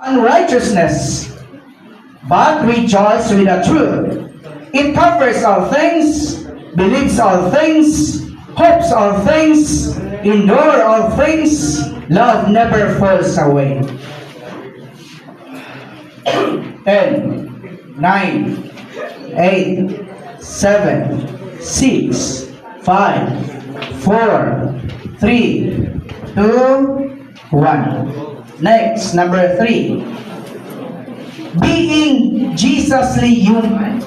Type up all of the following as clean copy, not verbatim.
unrighteousness, but rejoice with the truth. It covers all things, believes all things, hopes all things, endure all things. Love never falls away. 10, 9, 8, 7, 6, 5, 4, 3, 2, 1. Next, number 3. Being Jesusly human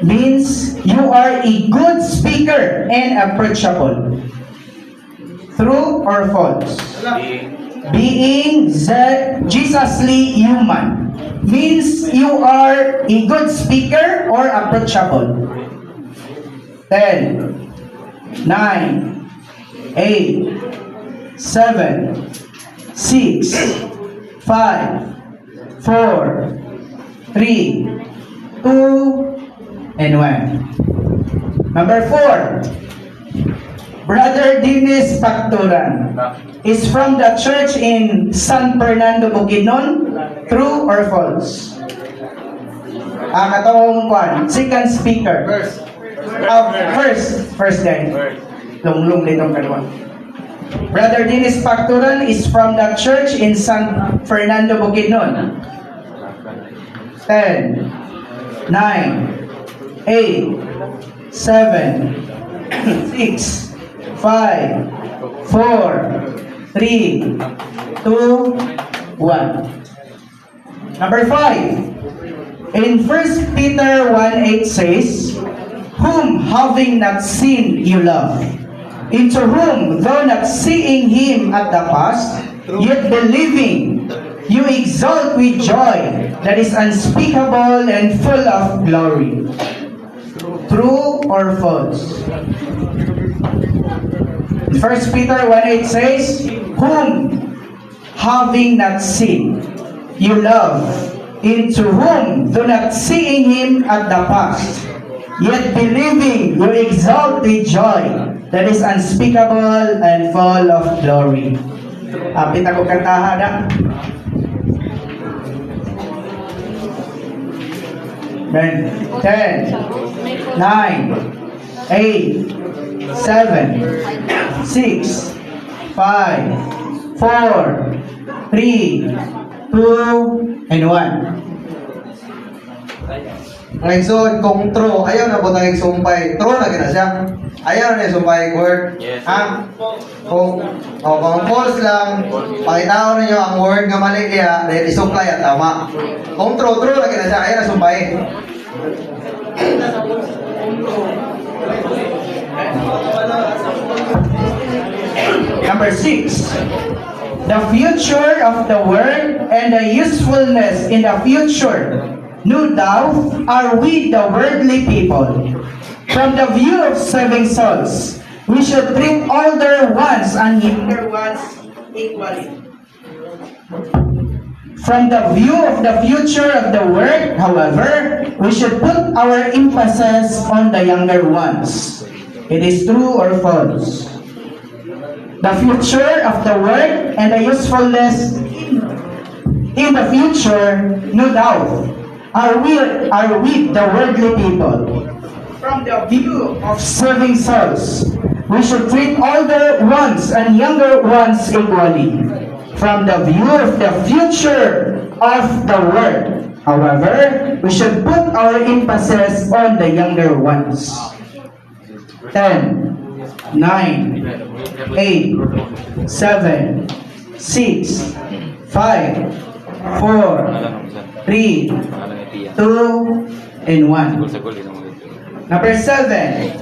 means you are a good speaker and approachable. True or false? Being Jesusly human means you are a good speaker or approachable. 10, 9, 8, 7, 6, 5, 4, 3, 2, and 1. Number 4. Brother Dennis Pacturan is from the church in San Fernando, Bukidnon. True or false? Katong kwan, second speaker. First guy. Lunglung litong kalwa. Brother Dennis Pacturan is from the church in San Fernando, Bukidnon. 10, 9, 8, 7, 6, 5, 4, 3, 2, 1. Number 5. In 1 Peter 1:8 says, whom having not seen you love, into whom though not seeing him at the past, yet believing, you exalt with joy that is unspeakable and full of glory. True or false? 1 Peter 1:8 says, whom having not seen you love, into whom though not seeing him at the past, yet believing you exalt with joy that is unspeakable and full of glory. Apit ako kantahan na. Then 10, 9, 8, 7, 6, 5, 4, 3, 2, and 1. Ngayon, so, kung true, ayaw na po tayong sumpay. True na gina siya. Ayaw na yung sumpay word. Yes. Ha? Kung false lang, pakitao ninyo ang word nga mali kaya, dahil isumpay at tama. Kung true na gina siya. Ayaw na sumpay. Number 6. The future of the world and the usefulness in the future, no doubt, are with the worldly people. From the view of saving souls, we should treat older ones and younger ones equally. From the view of the future of the world, however, we should put our emphasis on the younger ones. It is true or false? The future of the world and the usefulness in the future, no doubt, are with the worldly people. From the view of saving souls, we should treat older ones and younger ones equally. From the view of the future of the world, however, we should put our emphasis on the younger ones. 10, 9, 8, 7, 6, 5, 4, 3, 2, and 1. Number 7.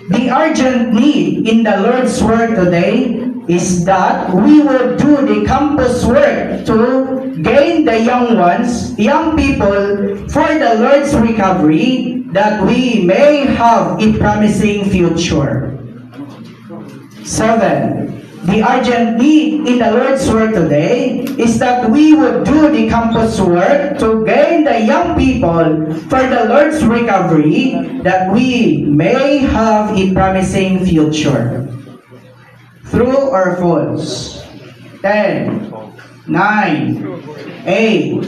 The urgent need in the Lord's work today is that we will do the campus work to gain the young people for the Lord's recovery, that we may have a promising future. 7. The urgent need in the Lord's work today is that we would do the campus work to gain the young people for the Lord's recovery, that we may have a promising future. True or false? 10, 9, A.